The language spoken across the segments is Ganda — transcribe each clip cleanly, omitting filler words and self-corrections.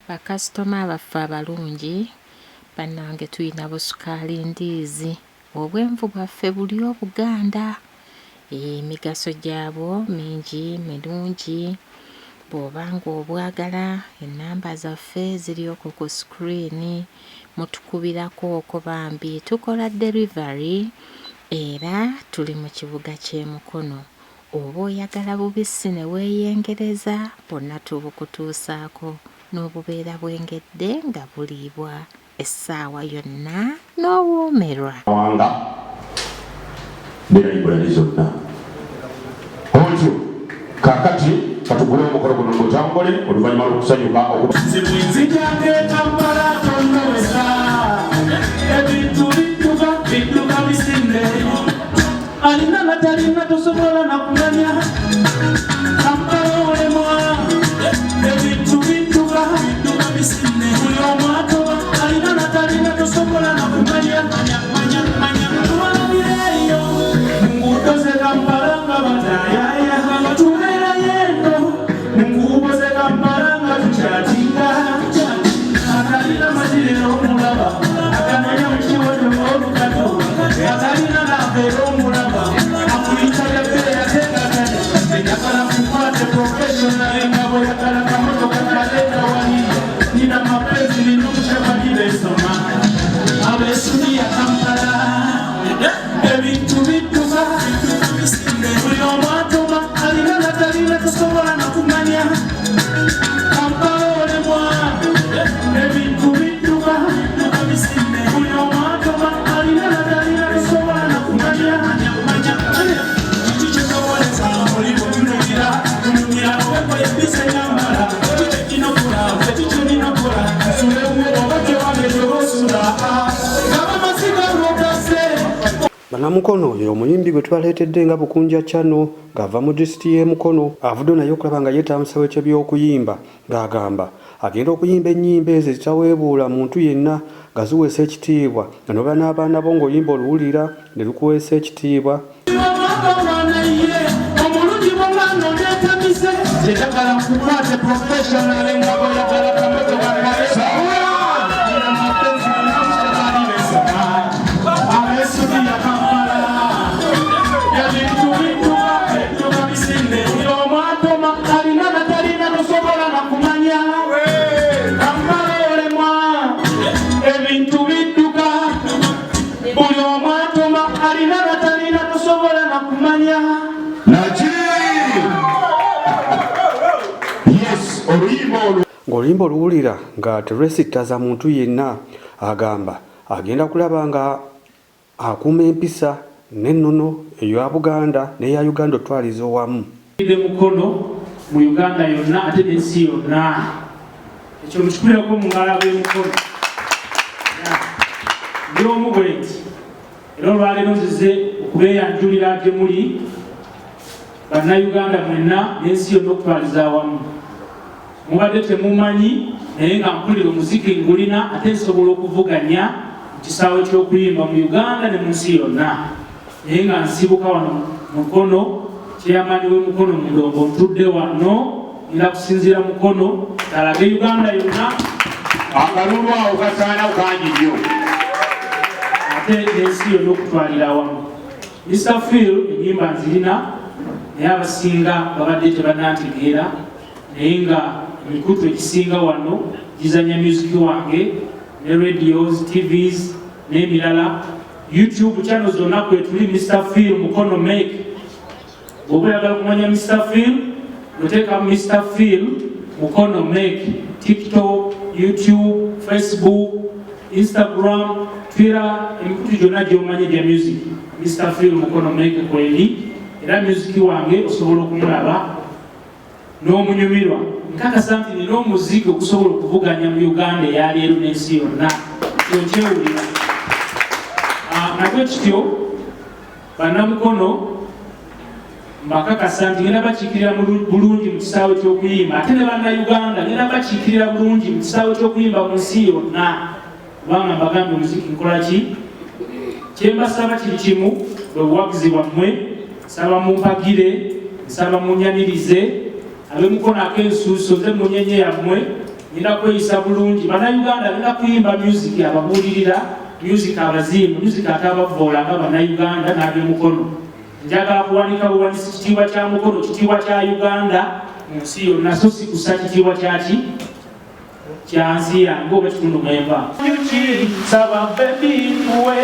Bakasitoma baffe abalungi bannange tuyina busukaali ndiizi obwenvu bwaffe buli Obuganda emigaso gyabwo mingi mirungi bw'obanga obwagala ennamba zaffe ziri okwo ku screen mutukubirako okwo bambi tukola delivery era tuli mu kibuga ky'e Mukono oba oyagala bubisi ne weeyengereza bonna tubukutuusaako n'obubeera bwengedde nga buliibwa essaawa yonna n'owoomerwa wanga n'enkolero zonna otyo kakati katugule omukolo guno ngutambule oluvannyuma lw'okusanyuka nzijange Kampala tonnowesa ebintu bidduka bisinde alina natalina tosobola nakumanya Kampala olemwa ebintu bidduka bisinde buli omu atoba alina natalina tosobola nakumanya twalabireeyo munguudo ze Kampala nga batayaya tubeera yendo munguudo ze Kampala nga tukyatinga atalina maziriro omulaba agamanya mukiwodo olukato atalina nabeera omulaba akuyita yabeera yatekagane enyagala kukwate professional engabo yakala kamotoka kaleta wali nina mapenzi linumshebali besoma abesuni ya Kampala ebintu bidduka buli omu atoma alina natalina tosobola nakumanya Kampala olemwa ebintu bidduka buli omu atoma alina natalina tosobola nakumanya kiki kyetowoleza oli butunulira tunumira oweko ebisa enyambala kikinokola kikyoninokula nsulewu oba tewageze obosula ngabamasiga lwogase Bannamukono ye omuyimbi gwe twaleetedde nga Bukunja Channel ng'ava mu disitulikiti y'e Mukono avudde naye okulaba nga yeetambisa ky'ebyokuyimba ng'agamba agenda okuyimba ennyimba ezo ezitaweebuula muntu yenna nga ziweesa ekitiibwa nga noba n'abaana bo ng'oluyimba oluwulira ne lukuweesa ekitiibwa omulungi bw'omwana oleetamise kyetagala kukwate professional engabo yagala kamotoka kale mapenzi namushebali besoma abesudi ya Kampala ebintu bidduka bisinde buli omu atoma alina natalina tosobola nakumanya Kampala olemwa ebintu bidduka buli omu atoma alina natalina tosobola nakumanya ng'oluyimba oluwulira nga terwesittaza muntu yenna agamba agenda kulaba nga akuuma empisa n'ennono eya Buganda n'eya Uganda otwaliza wamu Mukono mu Uganda yonna ate n'ensi yonna ekyo mukikulerako mu ngalo ab'Emukono ndi omu bwe nti era olwaleero nzize okubeeyanjulira gye muli bannayuganda mwenna n'ensi yonna okutwaliza awamu mubadde temumanyi naye nga mpulira omuziki ngulina ate nsobola okuvuganya mu kisaawe ky'okuyimba mu Uganda ne mu nsi yonna naye nga nsibuka wano Mukono kyeyamani w'Emukono mu ndongo ntudde wano nira kusinziira Mukono talage Uganda yonna akalulu awo kasaana kangi nnyo ate n'ensi yonna okutwalira awamu Mr. Phil ennyimba nzirina naye abasinga babadde tebannantegeera naye nga emikutu egisinga wano gizanya music wange ne radios tvs n'emirala YouTube channel zonna kwetuli Mr. Phil Mukono Make bw'oba oyagala okumanya Mr. Phil oteeka Mr. Phil Mukono Make TikTok, YouTube, Facebook, Instagram, Twitter emikutu gyonna gy'omanya gya music Mr. Phil Mukono Make kweli era music wange osobola okumulaba n'omunyumirwa nkakasa nti nina omuziki okusobola okuvuganya mu Uganda eyaleero n'ensi yonna kyokyewulira nakyo kityo bannamukono mbakakasa nti ngenda bakiikirira bulungi mu kisaawe ky'okuyimba ate ne bannayuganda ngenda bakiikirira bulungi mu kisaawe ky'okuyimba mu nsi yonna kubanga mbagambye omuziki nkola ki kyembasaba kiri kimu bwe buwagizi bwammwe nsaba mumpagire nsaba munyanirize ab'Emukono ak'ensuuso nze munyenye yammwe nina kweyisa bulungi bannayuganda nina kuyimba music ababuulirira music abazimu music ate abavoola nga bannayuganda n'ab'emukono njagala kuwanika buwanisi kitiibwa kya mukono kitiibwa kya uganda mu nsi yonna so si kusa kitiibwa kyaki kyansi yange oba kitundu mwemba saba bebi nkuwe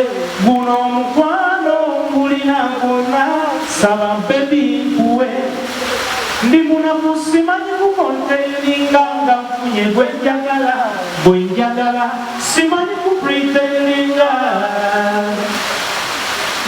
guno omukwano ngulina nguna saba bebi nkuwe ndi munafu simanyi kukonteininga nga nfunye gwenjagala simanyi kupreteininga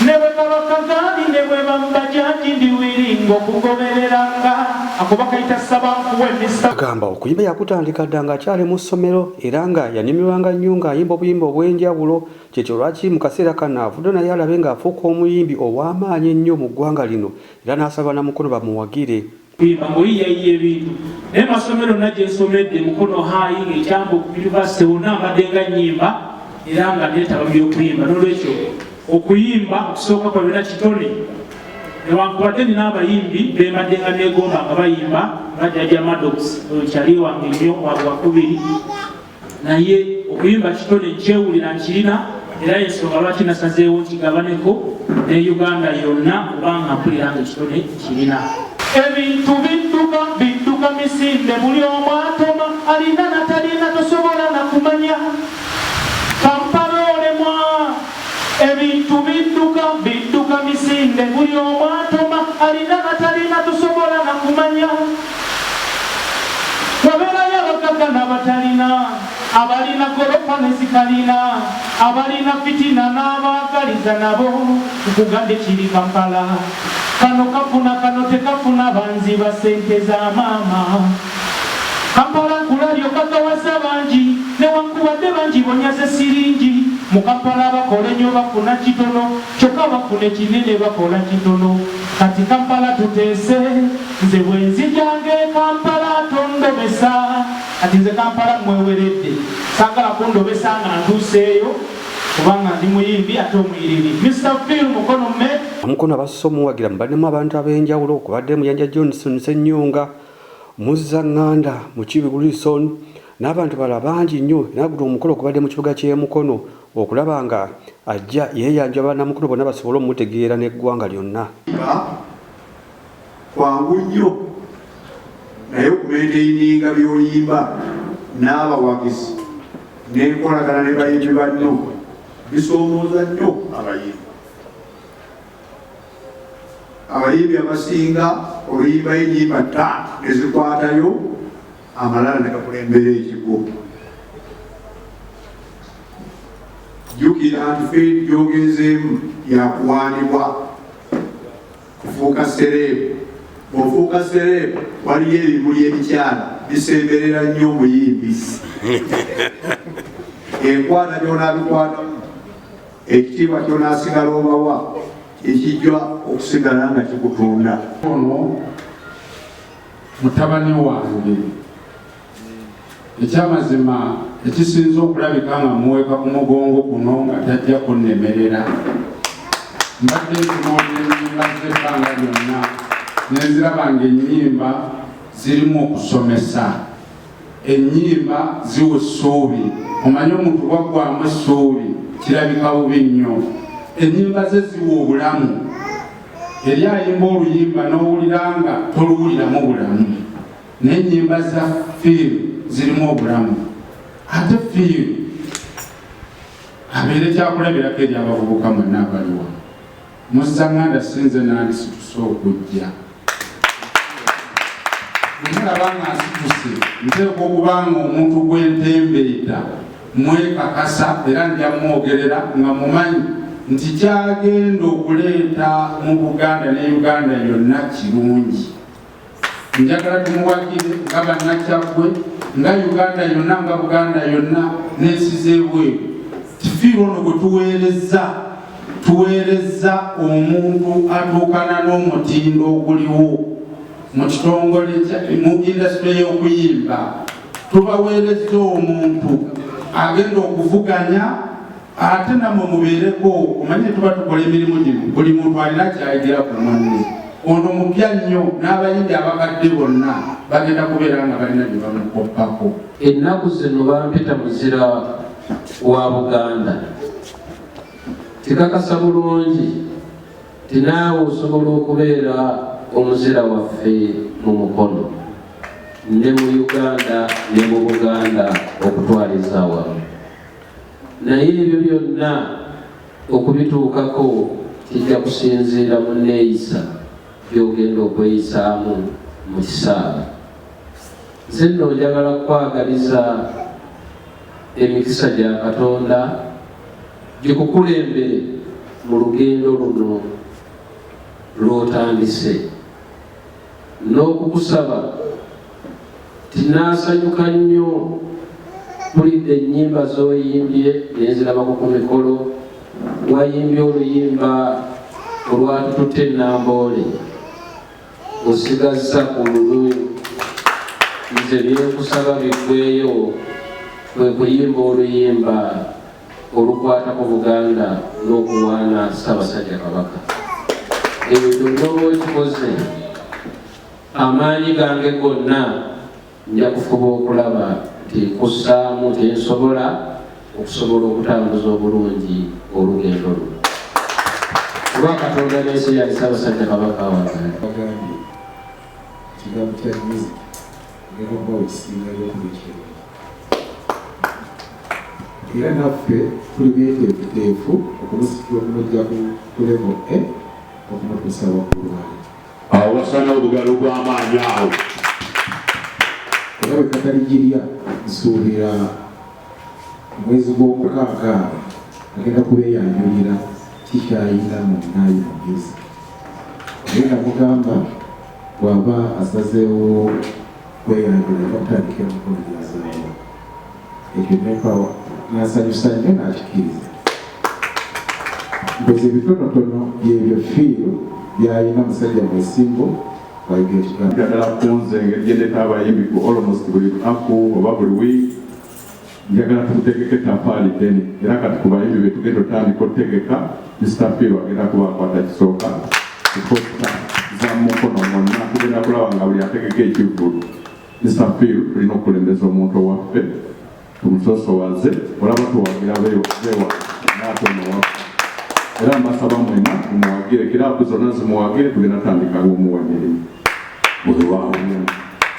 newe kabakagani newe bambajaji ndiwiringa okugobereranga akuba kayita saba nkuwe misa agamba okuyimba yakutandika dda ng'akyali mu ssomero era nga yanyumirwanga nnyo ng'ayimba obuyimba obw'enjawulo kyekyo lwaki mu kaseera kano avudde naye alabe ng'afuuka omuyimbi ow'amaanyi ennyo mu ggwanga lino era n'asaba Namukono bamuwagire kuyimba ng'oyiyayiya ebintu naye masomero najje nsomedde Mukono High ng'ekyambu ku yunivasite wonna mbadde nga nnyimba era nga neetaba by'okuyimba n'olwekyo okuyimba okusooka kwa byonna kitone newankubadde nina abayimbi bembadde nga neegomba nga bayimba nga Jjajja Maddox kyali wange nnyo wakubiri naye okuyimba kitone nkyewulira nkirina era ensonga lwaki nasazeewo nkigabaneko ne Uganda yonna kubanga mpulira nga ekitone kirina ebintu bidduka misinde buli omu atoma alina natalina tosobola nakumanya Kampala olemwa ebintu bidduka misinde buli omu atoma alina natalina tosobola nakumanya wabeerayo abagagga n'abatalina abalina golofa nezikalina abalina fitina n'abaagaliza nabo nkugande kiri Kampala kano kafuna kano tekafuna banzi basente za maama Kampala nkulabyo kakawasa bangi newankubadde bangi bonyaze siringi mu Kampala bakola nnyo bafuna kitono kyokka bafuna kinene bakola kitono kati Kampala tuteese nze bwenzijanga Kampala tondobesa kati nze Kampala mweweredde sagala kundobesa nga ntuuseeyo kubanga ndi muyimbi ate omuyiriri Mr. Phil Mukono Met Namukono abasusse omuwagira mubaddemu abantu ab'enjawulo okubadde Muyanja Johnson Ssennyonga Muzza Nganda Mukibi Wilson n'abantu balala bangi nnyo naguda omukolo okubadde mu kibuga ky'e Mukono okulaba nga ajja yeeyanjaba Namukono bonna basobole omutegeera n'eggwanga lyonna kwangu nnyo naye okumenteininga by'oyimba n'abawagizi n'enkolagana ne bayimbi banno bisoomooza nnyo abayimbi abasinga oluyimba enyimba ttaano nezikwatayo amalala ne gakulembera ekigo jjukira nti fe gyogezeemu yakuwaanibwa kufuuka sereebu bw'ofuuka sereebu waliyo ebimuli ebikyala bisemberera nnyo omuyimbi enkwata gy'onaabikwatamu ekitiibwa ky'onaasigala obawa ekijja okusigala nga kikutunda ono mutabani wange ekyamazima ekisinza okulabika nga muweeka ku mugongo kuno nga tajja kunnemerera mbadde ntunoonye ennyimba z'ebbanga lyonna nenziraba nga ennyimba zirimu okusomesa ennyimba ziwa essuubi omanye omuntu bwaggwamu essuubi kirabika bubi nnyo ennyimba ze ziwa obulamu eri ayimba oluyimba n'owulira nga toluwuliramu bulamu n'ennyimba za fiiru zirimu obulamu ate fiiru abeere kyakulabirako eri abavubuka mwenna abaliwa Muzza Nganda sinze nandi situse okujja mulaba nga nsituse nteeka okubanga omuntu gwentembeeta mwekakasa era ndyamwogerera nga mumanyi nti kyagenda okuleeta mu Buganda ne Uganda yonna kirungi njagala tumuwagire nga bannakyagwe nga Uganda yonna nga Buganda yonna n'ensi z'ebweru tifiirwa ono gwe tuweerezza omuntu atuukana n'omutindo oguliwo mu kitongole mu indasitule y'okuyimba tubaweerezza omuntu agenda okuvuganya ate namwe mubeereko omanye tuba tukola emirimu gino buli muntu alina kyayigira ku munne ono mupya nnyo n'abayimbi abakadde bonna bagenda kubeera nga balina bye bamukoppako. Ennaku zino bampita muzira wa Buganda. Kikakasa bulungi ti naawe osobola okubeera omuzira waffe mu Mukono ne mu Uganda ne mu Buganda okutwaliza wamu. Naye ebyo byonna okubituukako kijja kusinziira mu nneeyisa gy'ogenda okweyisaamu mu kisaawe. Nze nno njagala kwagaliza emikisa gya Katonda gikukulembere mu lugendo luno lw'otandise, n'okukusaba tinaasanyuka nnyo mpulidde ennyimba z'oyimbye nenzirabako ku mikolo. Wayimbye oluyimba olwatututte Namboole osigazza ku lulu. Nze byenkusaba biggweyo kwe kuyimba oluyimba olukwata ku Buganda n'okuwaana Ssaabasajja Kabaka. Ebyo byonna oba okikoze, amaanyi gange gonna nja kufuba okulaba nti nkussaamu nti nsobola okusobola okutambuza obulungi olugendo luno. Olwa Katonda n'ensi yali Ssaabasajja Kabaka wange. Bagambye ekigambo kya music ngenda okuba wekisingayo okubikyera. Era naffe tuli byeteefuteefu okumusikira okumujja ku level A okumutuusa waggulu wali. Awo wasana obugalo bw'amaanyi awo. Era bwe kataligirya nsuubira omwezi gw'omukaaga agenda kubeeyanjulira kikyayina mu naayi mu music. Naye namugamba bw'aba asazeewo kweyanjula bakutandika emikono gyazaawo. Ekyo nempawa nasanyusa nnyo n'akikiriza. Mpozi ebitonotono byebyo fiiru byalina musajja mwesimbo wayiga ekigambo. Njagala kunze engeri gye ndeeta abayimbi ku almost buli lunaku oba buli wiiki. Njagala tutegeke tafaali ddene era kati ku bayimbi be tugenda otandika otegeka Mr. Phil agenda kuba akwata kisooka ekota za Mukono mwonna tugenda kulaba nga buli ategeka ekivvulu. Mr. Phil tulina okulembeza omuntu owaffe tumusosowaze olaba tuwagira beewa n'atono waffe. Era mbasaba mwena mumuwagire kiraabu zonna zimuwagire tugenda tandika ng'omuwa emirimu. Buli waawo.